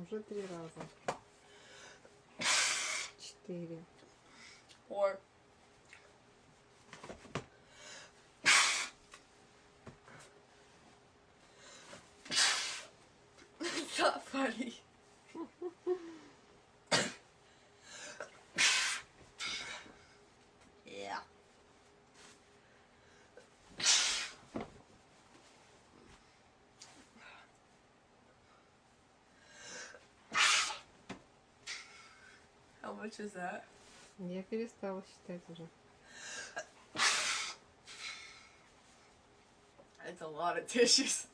Уже 3 раза. 4. 4. It's not funny. Yeah. How much is that? Я перестала считать уже. It's a lot of tissues.